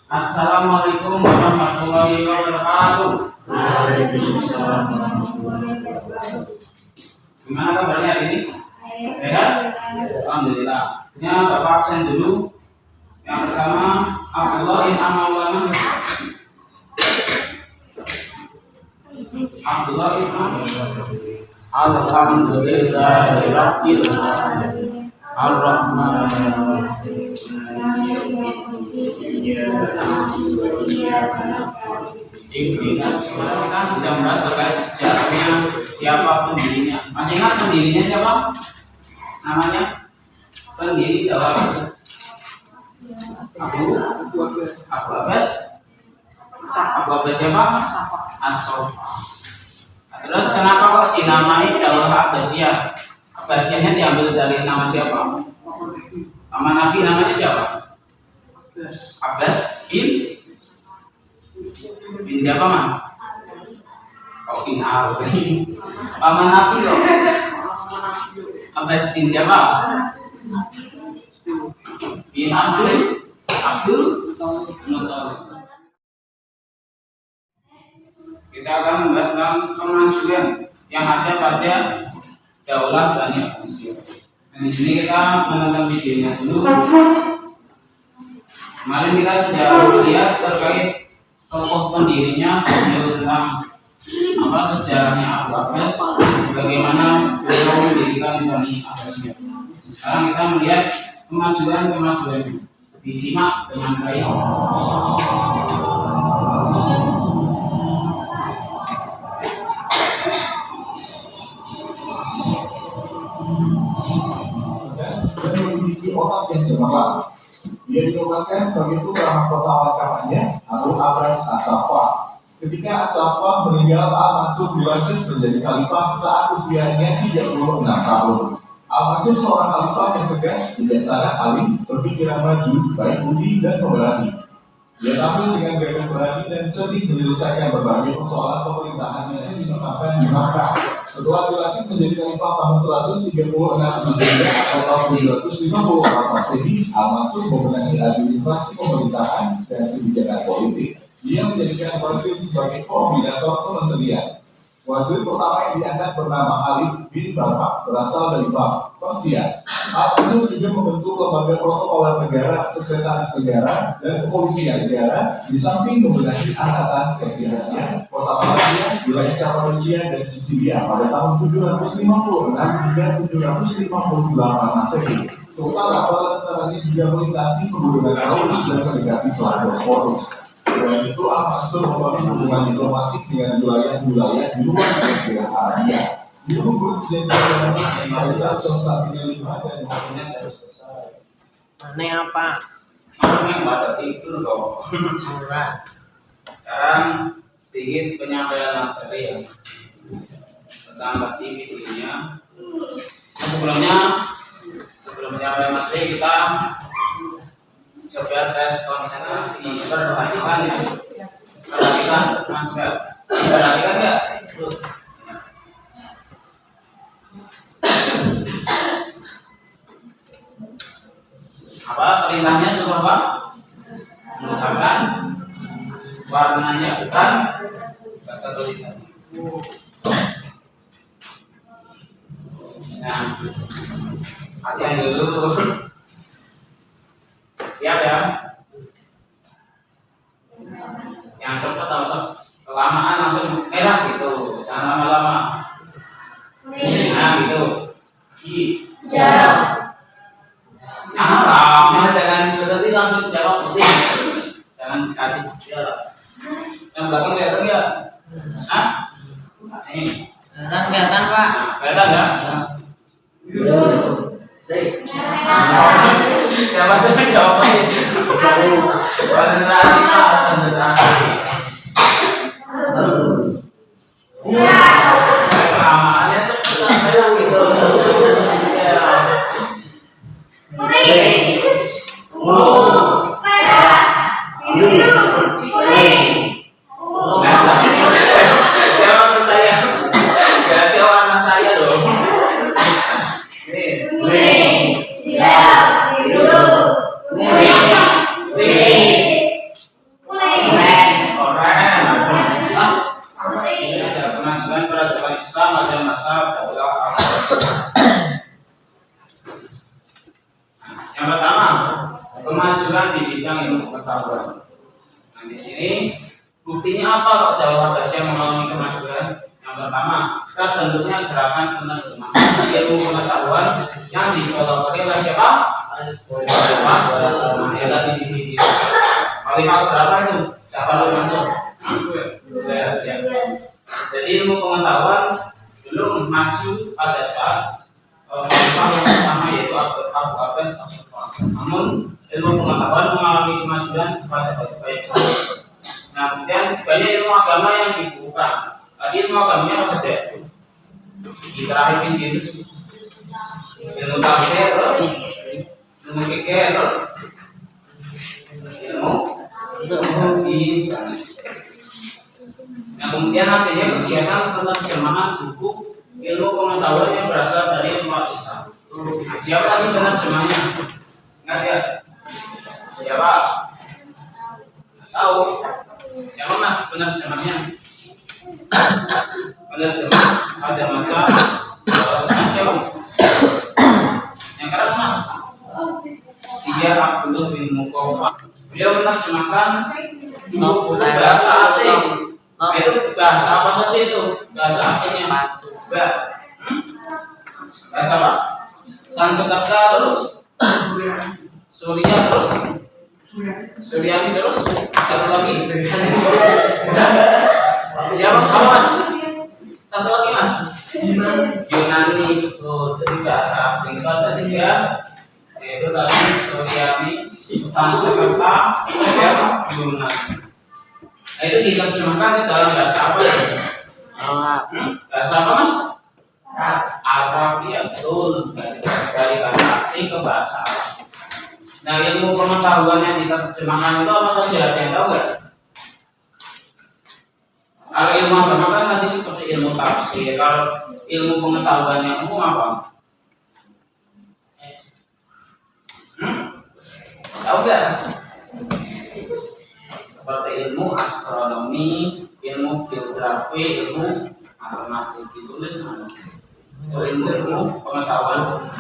Assalamualaikum warahmatullahi wabarakatuh. Waalaikumsalam warahmatullahi wabarakatuh. Gimana kabarnya hari ini? Sehat? Alhamdulillah. Ya, Bapak absen dulu. Yang pertama, Abdullah bin Amawana. Abdullah bin Amawana. Alhamdulillahirabbil alamin. Ar-Rahmanir-Rahim. Kita sudah membahas terkait sejarahnya, siapa pendirinya. Masih ingat pendirinya siapa? Namanya? Pendiri Dakwah Abu Abbas. Abu Abbas siapa? As-Sofa. Terus kenapa kok dinamai Dakwah Abbasiyah? Abbasiyahnya diambil dari nama siapa? Nama Nabi namanya siapa? Abbas bin siapa mas? Oh bin Ali. Paman Nabi kok? Abbas bin siapa? Bin Abdul Muthalib. Kita akan membahas tentang kemajuan yang ada pada Daulah Bani Abbasiyah. Di sini kita menonton videonya dulu. Kemarin kita sudah melihat terkait tokoh pendirinya, tentang apa sejarahnya Abu Abbas, bagaimana beliau mendirikan Bani Abbasiyah. Sekarang kita melihat kemajuan-kemajuannya. Disimak dengan baik. Dan memiliki otak yang cemerlang. Dia dinobatkan sebagai putra mahkota oleh kakaknya Abu Abbas As-Saffah. Ketika As-Saffah meninggal, Al-Mansur dilantik menjadi khalifah saat usianya 36 tahun. Al-Mansur seorang khalifah yang tegas, bijaksana, alim, berpikiran maju, baik budi dan pemberani. Dia tampil dengan gagah berani dan cerdik menyelesaikan berbagai persoalan pemerintahan yang dimakamkan di Makkah. Setelah dilantik menjadi khalifah tahun 136 Hijriah atau tahun 254 Masehi, Al-Mansur membenahi administrasi pemerintahan dan kebijakan politik. Dia menjadikan wazir sebagai koordinator kementerian. Wazir pertama yang diangkat bernama Ali bin Barak, berasal dari Bab, Persia. Al-Mansur juga membentuk lembaga protokoler negara, sekretaris negara, dan kepolisian negara, di samping membenahi angkatan presidensial, kota Malaysia, wilayah Cappadocia dan Sisilia pada tahun 756 hingga 758 Masehi. Total kapal tentaranya juga melintasi pegunungan Taurus dan mendekati Selat Bosporus. Selain itu, Al-Mansur membangun hubungan diplomatik dengan wilayah-wilayah di luar Persia Arabia. Dia membuat perjanjian yang Kaisar Konstantinus dan Muhammad harus selesai. Aneh apa? Mana yang pada itu dong. Murah. Sekarang sedikit penyampaian materi ya tentang bagi videonya. Sebelum menyampaikan materi kita coba tes konsentrasi. Perhatikan ya. Perhatikan Mas Bel. Perhatikan ya. Apa perintahnya suruh apa? Mengucapkan warnanya bukan bahasa tulisan. Nah, hati-hati dulu. Siap ya? Yang cepat langsung kelamaan langsung merah gitu, jangan lama-lama. Nah gitu. Hijau. Lama jangan berarti langsung jawab penting. Jangan kasih jeda. Yang belakang kelihatan nggak? Hah? Ini. Kelihatan Pak. Kelihatan nggak? Siapa tuh yang jawab ini? Konsentrasi Pak, konsentrasi. Kelamaannya cepet merah gitu. Yang pertama, kemajuan di bidang ilmu pengetahuan. Nah, di sini buktinya apa kok Jawa Asia mengalami kemajuan? Yang pertama, terbentuknya gerakan penerjemahan ilmu pengetahuan yang dipelopori oleh siapa? Yang tadi di video. Khalifah berapa itu? Siapa lu masuk? Jadi ilmu pengetahuan belum maju pada saat khalifah yang pertama yaitu Abu Abbas As-Saqaf. Namun ilmu pengetahuan mengalami kemajuan pada baik. Nah, kemudian banyak ilmu agama yang dibuka. Tadi ilmu agamanya apa saja? Diterahipin gitu. Ilmu tafsir, terus ilmu fikih, terus ilmu hadis. Nah, kemudian akhirnya kegiatan penerjemahan buku ilmu pengetahuan yang berasal dari ilmu Islam. Nah, siapa tadi penerjemahnya? Ingat ya? Siapa? Tahu? Siapa mas penerjemahnya? Penerjemah ada masa siapa? Yang keras mas? Dia Abdullah bin Muqawqah. Beliau menerjemahkan buku bahasa asing. Itu bahasa apa saja itu? Bahasa asingnya. Bahasa apa? Sanskerta terus Suriah terus Suriani terus satu lagi. Siapa kamu mas? Satu lagi mas? Yunani. Oh, jadi bahasa asing saja tiga. Yaitu tadi Suriani, Sanskerta, dan Yunani. Nah, itu diterjemahkan ke dalam bahasa apa ya? Bahasa apa mas? Arab, ya betul. Dari bahasa asing ke bahasa Arab. Nah, ilmu pengetahuan yang diterjemahkan itu apa saja? Ada yang tahu nggak? Kalau ilmu agama kan nanti seperti ilmu tafsir. Kalau ilmu pengetahuan yang umum apa? Tahu nggak? Seperti ilmu astronomi, ilmu geografi, ilmu matematik, ditulis mana? Itu ilmu pengetahuan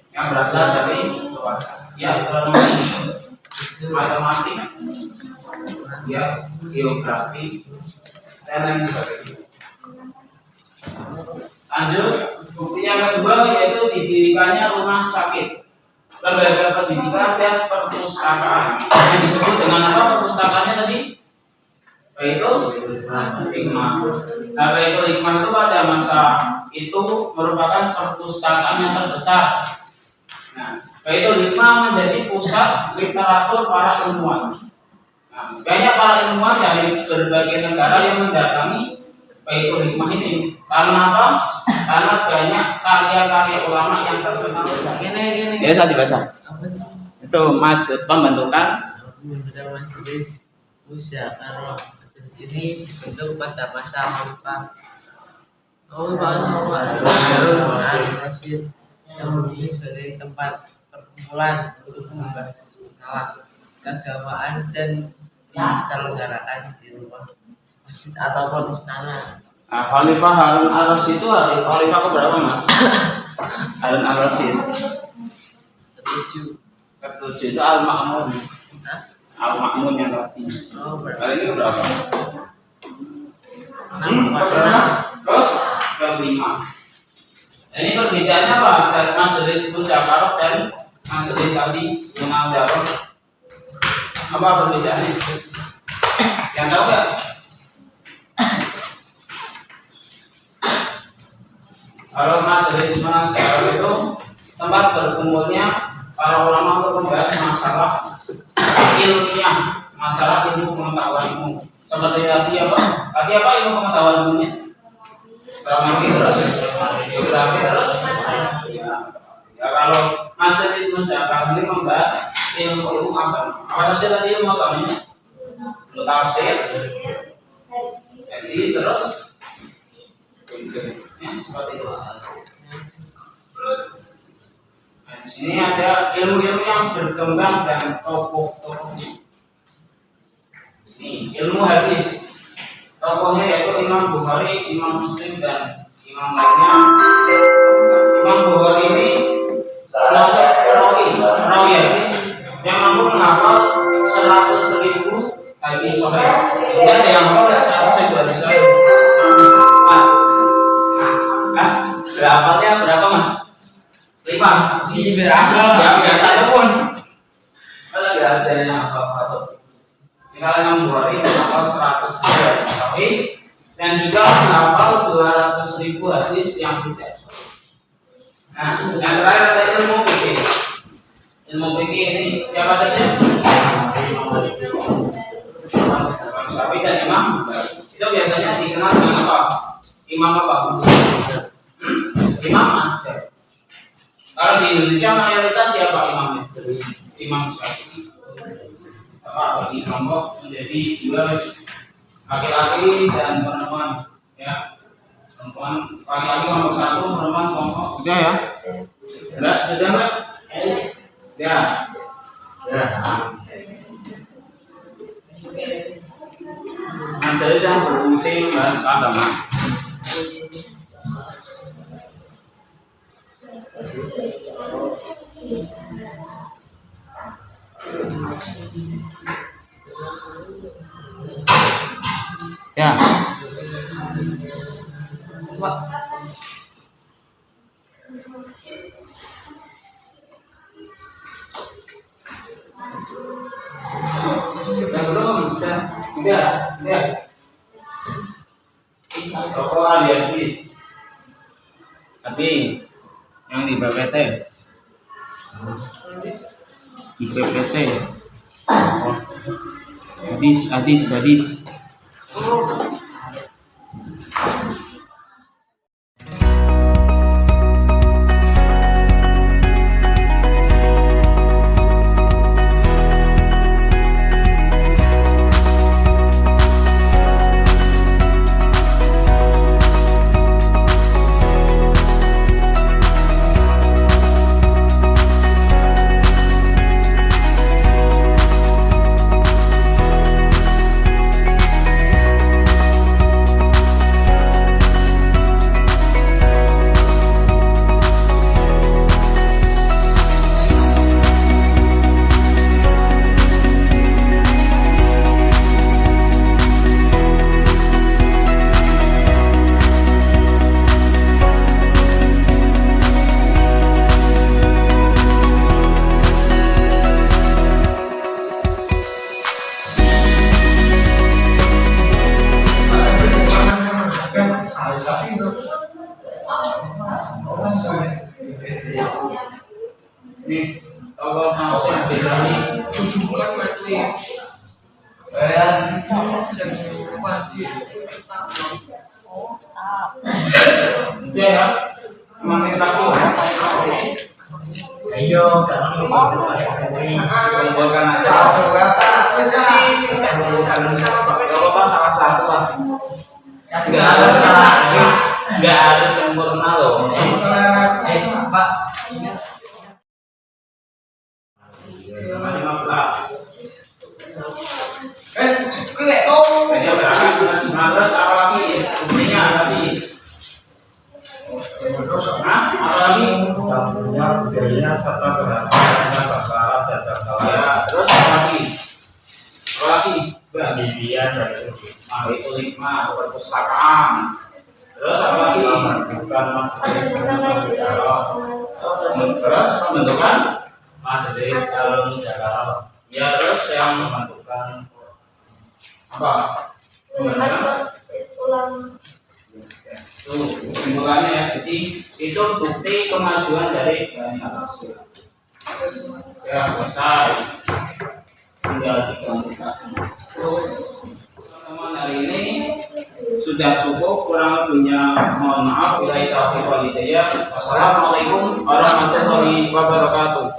yang berasal dari luar. Ya, astronomi, matematik, ya, geografi, dan lain sebagainya. Lanjut, bukti yang kedua yaitu didirikannya rumah sakit, lembaga pendidikan dan perpustakaan. Yang disebut dengan apa perpustakaannya tadi? Yaitu hikmah. Nah, yaitu hikmah itu pada masa itu merupakan perpustakaan yang terbesar. Nah, yaitu hikmah menjadi pusat literatur para ilmuwan. Nah, banyak para ilmuwan dari berbagai negara yang mendatangi Baitul Hikmah ini. Karena apa? Karena banyak karya-karya ulama yang terkenal. Ya, saya dibaca. Itu maksud pembentukan majelis musyawarah ini dibentuk pada masa Khalifah Rasyid yang berdiri sebagai tempat perkumpulan untuk membahas masalah keagamaan dan diselenggarakan di rumah masjid ataupun istana. Nah, Khalifah Harun al-Rasyid itu Khalifah keberapa mas? Harun al-Rasyid ketujuh itu Al-Ma'mun. Al-Ma'mun yang tadi. Kali ini keberapa? Kelima. Ini perbedaannya apa? Dari majelis musyawarah dan majelis tadi munadharah. Apa perbedaannya? Yang tahu nggak? Kalau majelis munadharah itu tempat berkumpulnya para ulama untuk membahas masalah ilmiah, masalah ilmu pengetahuan umum. Seperti tadi apa? Tadi apa ilmu pengetahuan umumnya? Selama ini terus geografi terus. Ya, kalau majelis musyawarah ini membahas ilmu agama. Apa saja tadi ilmu agamanya? Ilmu tafsir, hadis terus. Ya, seperti itu. Nah, di sini ada ilmu-ilmu yang berkembang dan tokoh-tokohnya. Ini ilmu hadis. Tokohnya yaitu Imam Bukhari, Imam Muslim dan imam lainnya. Imam Bukhari ini termasuk perawi ada satu pun. Kalau tidak ada yang hafal satu. Kalian membuat hafal 100 hadis dan juga menghafal 200.000 hadis yang tidak sahih. Nah, yang terakhir ada ilmu fikih. Ilmu fikih ini siapa saja? Imam Syafi'i dan Imam itu biasanya dikenal dengan apa? Imam apa? Imam Asy'ari. Kalau di Indonesia mayoritas siapa imamnya? Imam Syafi'i. Bagi kelompok menjadi dua, laki-laki dan perempuan, ya. Perempuan laki-laki kelompok 1, perempuan kelompok 3 ya. Sudah enggak? Ya. Ya. Jadi yang berfungsi membahas agama. Ya. Yang belum, tidak. Toko hadis. Tapi yang di BPT. Di BPT. Oh. Hadis. Nih, kalau hausnya berani Bukan mati. dan Mati. dia ya memang takut. Ayo, karena kumpulkan aja. Kalau pas salah satu lah. Nggak harus sempurna loh. Pak. 15. Jadi berapa? Terus apa lagi? Buktinya tadi. Apa lagi? Campurnya budaya serta keberhasilannya bahasa Arab dan bahasa Ya, lain. terus apa lagi? Apa lagi? Pendirian dan Nah, itu 5 perpustakaan. Terus apa lagi? bukan Terus pembentukan majelis dalam sejarah ya, terus yang menentukan apa? Pembentukan tuh pembentukannya ya. Jadi itu bukti kemajuan dari Bani Abbasiyah. Ya, selesai. Tinggal digantikan. Teman hari ini sudah cukup, kurang lebihnya mohon maaf. Bila taufiq wal hidayah. Wassalamualaikum warahmatullahi wabarakatuh.